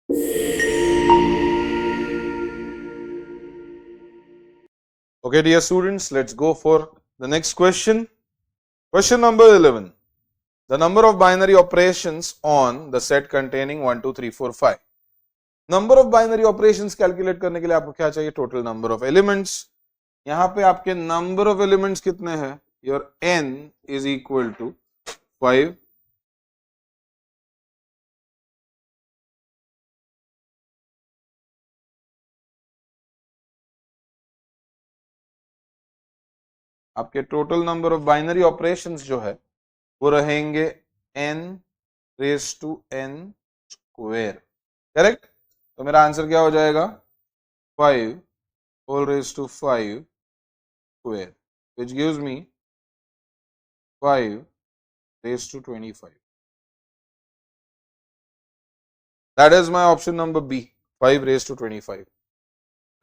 Okay, dear students, let's go for the next question. Question number 11. The number of binary operations on the set containing 1, 2, 3, 4, 5. Number of binary operations calculate करने के लिए आपको क्या चाहिए? Total number of elements. यहाँ पे आपके number of elements कितने हैं? Your n is equal to 5. आपके total number of binary operations जो है वो रहेंगे n raise to n square. Correct? तो मेरा आंसर क्या हो जाएगा? 5 whole raise to 5 square, which gives me 5 raised to 25. That is my option number B, 5 raised to 25.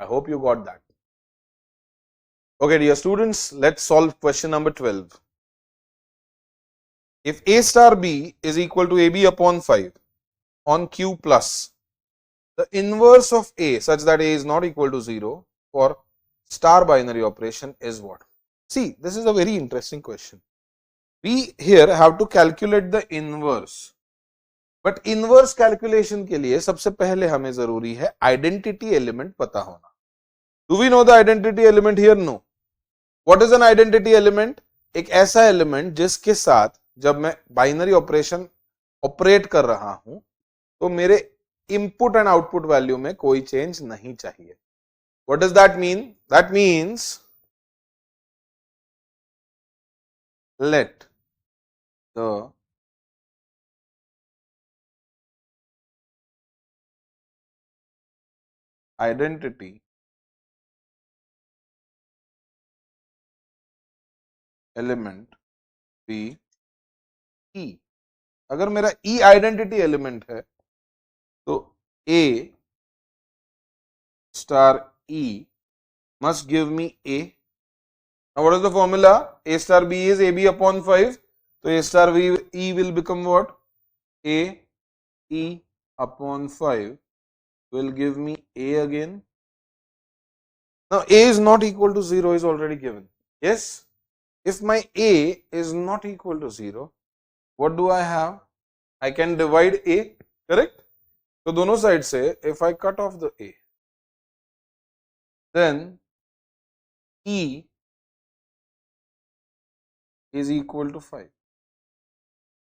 I hope you got that. Okay, dear students, let's solve question number 12. If A star B is equal to AB upon 5 on Q plus, the inverse of A such that A is not equal to 0 for star binary operation is what? See, this is a very interesting question. We here have to calculate the inverse. But inverse calculation के लिए सबसे पहले हमें जरूरी है identity element पता होना. Do we know the identity element here? No. What is an identity element? एक ऐसा एलिमेंट जिसके साथ जब मैं बाइनरी ऑपरेशन ऑपरेट कर रहा हूं तो मेरे इनपुट एंड आउटपुट वैल्यू में कोई चेंज नहीं चाहिए. What does that mean? That means let the identity element be E. अगर मेरा E आइडेंटिटी एलिमेंट है तो A star E must give me A. Now what is the formula? A star B is AB upon 5. So A star E will become what? A E upon 5 will give me A again. Now A is not equal to 0 is already given. Yes? If my A is not equal to 0, what do I have? I can divide A, correct? So दोनों side से if I cut off the A, then E is equal to 5.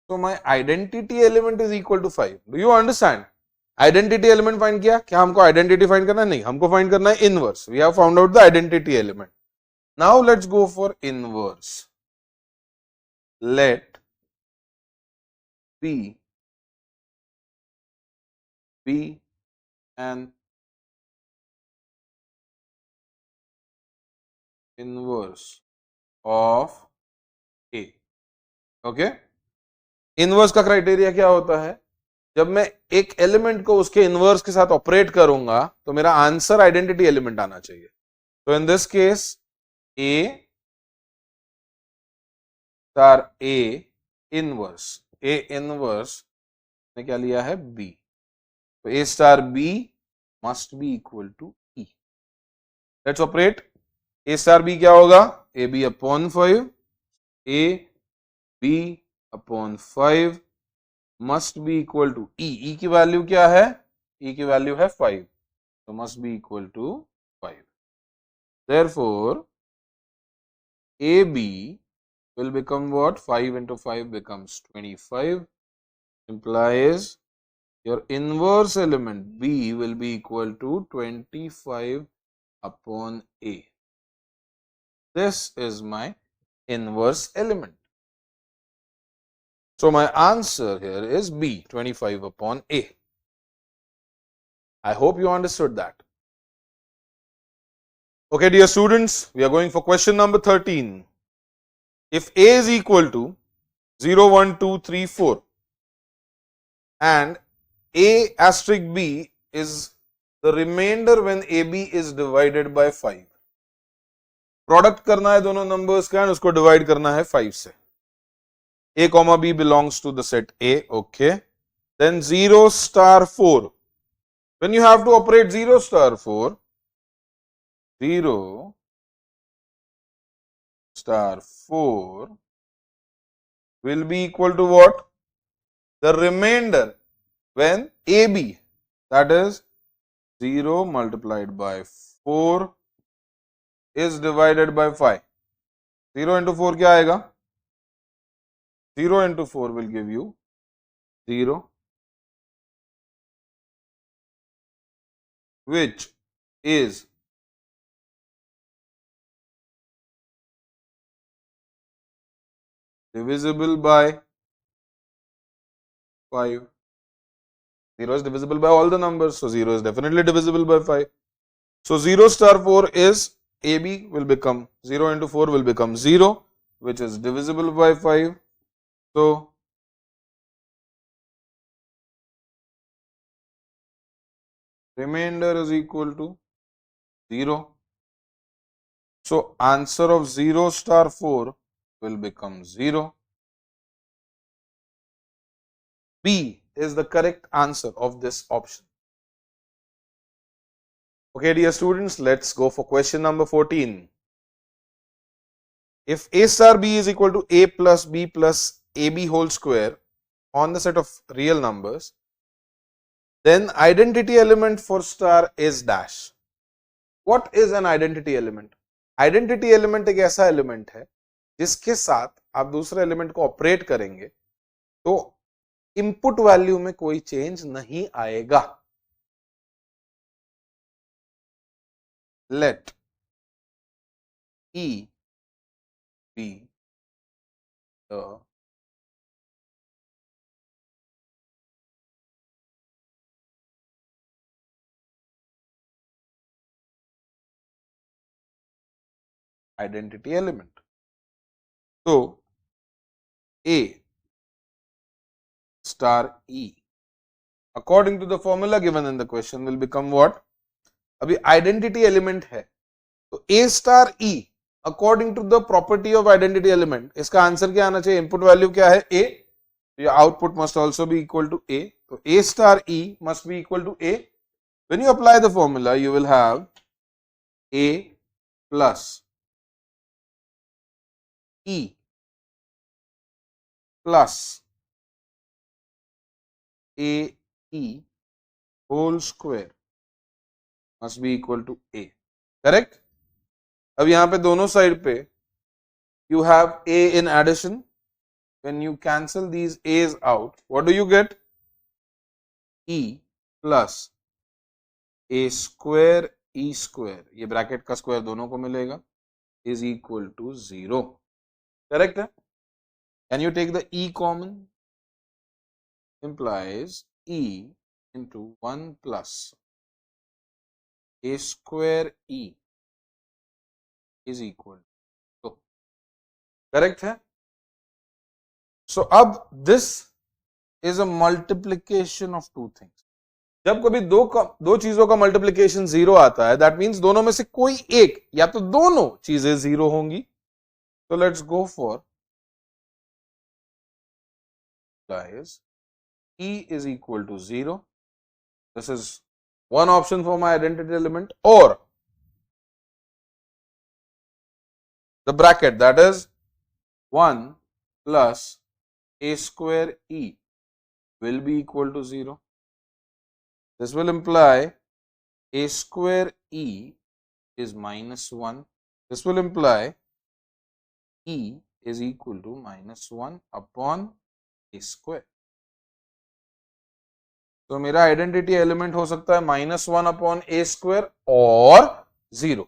So my identity element is equal to 5. Do you understand? Identity element find किया. क्या हमको identity find करना है? नहीं, हमको find करना है inverse. We have found out the identity element. Now let's go for inverse. Let b be an inverse of a. Okay, inverse का क्राइटेरिया क्या होता है? जब मैं एक एलिमेंट को उसके इनवर्स के साथ ऑपरेट करूंगा तो मेरा आंसर आइडेंटिटी एलिमेंट आना चाहिए. तो in this case A star A inverse ने क्या लिया है? बी. तो A star B must be equal to E. Let's operate. A star B क्या होगा? A B upon 5. A B upon 5 must be equal to E. E की value क्या है? E की वैल्यू है 5. So must be equal to 5. Therefore, AB will become what? 5 into 5 becomes 25. Implies your inverse element B will be equal to 25 upon A. This is my inverse element. So my answer here is B, 25 upon A. I hope you understood that. Okay, dear students, we are going for question number 13. If A is equal to 0, 1, 2, 3, 4 and A asterisk B is the remainder when AB is divided by 5. Product करना है दोनों numbers का and उसको divide करना है 5 से. A comma B belongs to the set A. Okay. Then 0 star 4 when you have to operate 0 star 4, 0 star 4 will be equal to what? The remainder when AB, that is 0 multiplied by 4 is divided by 5. 0 into 4 क्या आएगा? 0 into 4 will give you 0, which is divisible by 5. 0 is divisible by all the numbers, so 0 is definitely divisible by 5. So 0 star 4 is AB will become 0 into 4 will become 0, which is divisible by 5. So remainder is equal to 0. So answer of 0 star 4 will become 0. B is the correct answer of this option. Okay, dear students, let's go for question number 14. If A star B is equal to A plus B plus AB whole square on the set of real numbers, then identity element for star is dash. What is an identity element? Identity element एक ऐसा element है जिसके साथ आप दूसरे element को operate करेंगे तो इनपुट वैल्यू में कोई चेंज नहीं आएगा. Let E be the identity element. So A star E according to the formula given in the question will become what? अभी identity element है तो A star E according to the property of identity element, इसका answer क्या आना चाहिए? Input value क्या है? A. Your output must also be equal to A. So A star E must be equal to A. When you apply the formula, you will have A plus E plus AE whole square must be equal to A. Correct? अब यहाँ पे दोनों side पे you have A in addition. When you cancel these A's out, what do you get? E plus A square E square, ये bracket का square दोनों को मिलेगा, is equal to 0. Correct है? Can you take the E common? Implies E into 1 plus A square E is equal to 2. Correct है? So अब this is a multiplication of two things. जब कभी दो चीजों का मल्टीप्लिकेशन 0 आता है, दैट मीन्स दोनों में से कोई एक या तो दोनों चीजें 0 होंगी. तो let's go for E is equal to 0. This is one option for my identity element, or the bracket, that is 1 plus A square E will be equal to 0. This will imply A square E is minus 1. This will imply E is equal to minus 1 upon A square. तो मेरा identity element हो सकता है minus 1 upon A square और 0.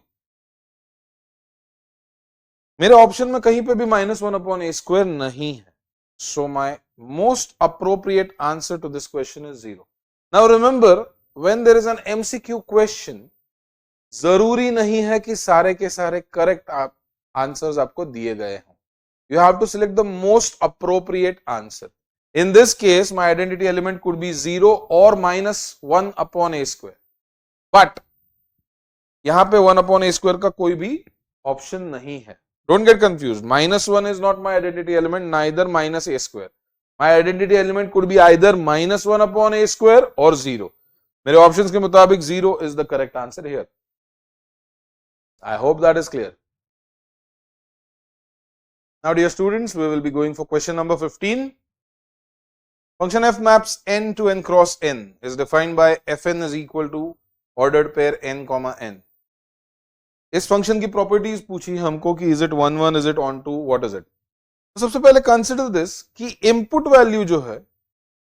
मेरे option में कहीं पे भी minus 1 upon A square नहीं है. So my most appropriate answer to this question is 0. Now remember, when there is an MCQ question, जरूरी नहीं है कि सारे के सारे करेक्ट आंसर्स आपको दिए गए हों. You have to select the most appropriate answer. In this case, my identity element could be 0 or minus 1 upon A square. But यहाँ पे 1 upon A square का कोई भी ऑप्शन नहीं है. Don't get confused. Minus 1 is not my identity element, neither minus A square. My identity element could be either minus 1 upon A square or 0. मेरे options के मुताबिक 0 is the correct answer here. I hope that is clear. Now dear students, we will be going for question number 15. Function f maps n to n cross n is defined by fn is equal to ordered pair n comma n. इस function की properties पूछी हमको कि is it 1 1, is it onto, what is it. तो सबसे पहले consider this कि input value जो है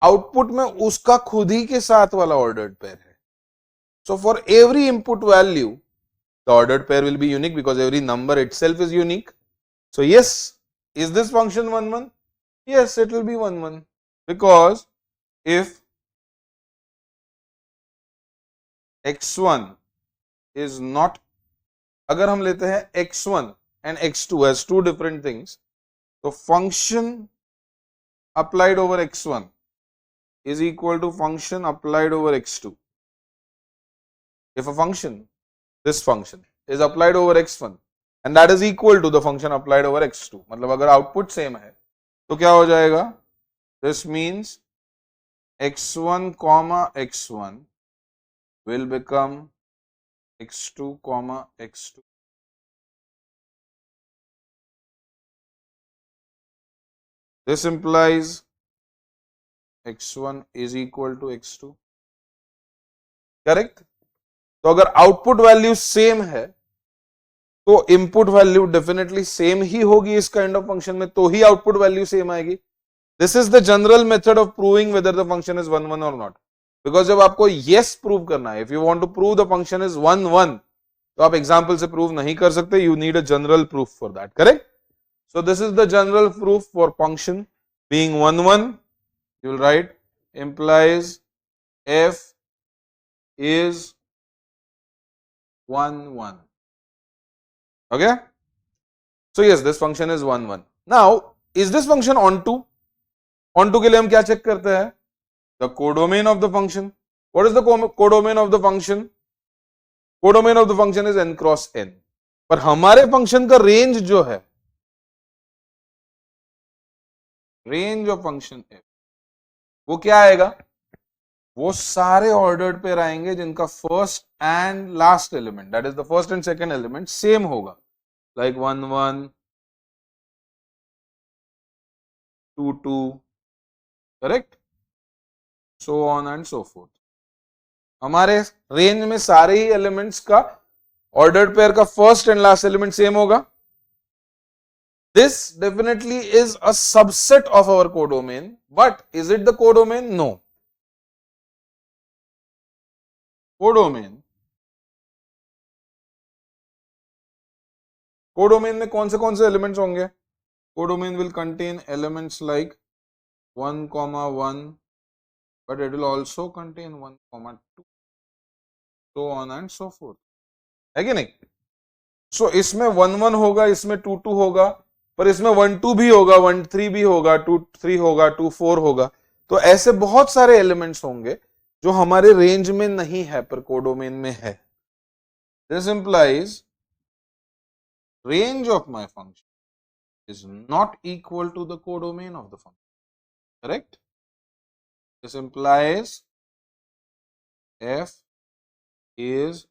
आउटपुट में उसका खुद ही के साथ वाला ऑर्डर्ड पेयर है. So for every input value the ordered pair will be unique because every number itself is unique. So yes, is this function 1 1? Yes, it will be 1 1 because if x1 is not, अगर हम लेते हैं x1 and x2 as two different things, so function applied over x1 is equal to function applied over x2. If a function, this function is applied over x1 and that is equal to the function applied over x2, मतलब अगर output same है तो क्या हो जाएगा, this means x1 comma x1 will become x2 comma x2. This implies x1 is equal to x2. Correct. तो अगर output value same है तो इनपुट वैल्यू डेफिनेटली सेम ही होगी इस काइंड ऑफ फंक्शन में, तो ही आउटपुट वैल्यू सेम आएगी. This is the general method of proving whether the function is 1 1 और नॉट. बिकॉज जब आपको येस प्रूव करना है, if you want to prove the function is 1 1, तो आप एग्जांपल से प्रूव नहीं कर सकते. You need a general proof for that. Correct. So this is the general proof for function being 1 1. You will write implies f is 1 1. Okay, so yes, this function is 1 1. Now is this function onto? Onto के लिए हम क्या check करते हैं, the codomain of the function. What is the codomain of the function? Codomain of the function is n cross n. पर हमारे function का range जो है, रेंज ऑफ फंक्शन f, वो क्या आएगा, वो सारे ऑर्डर्ड पेयर आएंगे जिनका first and last element, that is the first and second element same होगा, like 1 1 2 2, correct, so on and so forth. हमारे रेंज में सारे ही एलिमेंट्स का ऑर्डर्ड पेयर का first and last element same होगा. This definitely is a subset of our codomain, but is it the codomain? No. Codomain में कौन से एलिमेंट्स होंगे? Codomain will contain elements like 1 1, but it will also contain 1 2, so on and so forth. है कि नहीं? So इसमें 1 1 होगा, इसमें 2 2 होगा, पर इसमें 1 2 भी होगा, 1 3 भी होगा, 2 3 होगा, 2 4 होगा. तो ऐसे बहुत सारे एलिमेंट्स होंगे जो हमारे रेंज में नहीं है पर कोडोमेन में है. This implies range of my function is not equal to the codomain of the function. Correct. This implies f is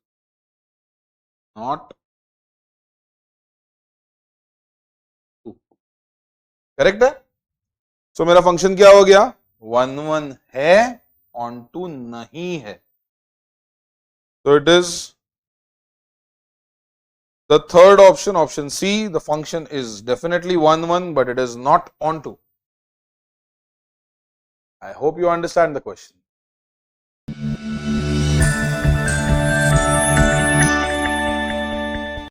not correct है. सो मेरा फंक्शन क्या हो गया, 1 1 है, ऑन टू नहीं है. So it is the third option, option C. The function is definitely 1 1, but it is not onto. I hope you understand the question.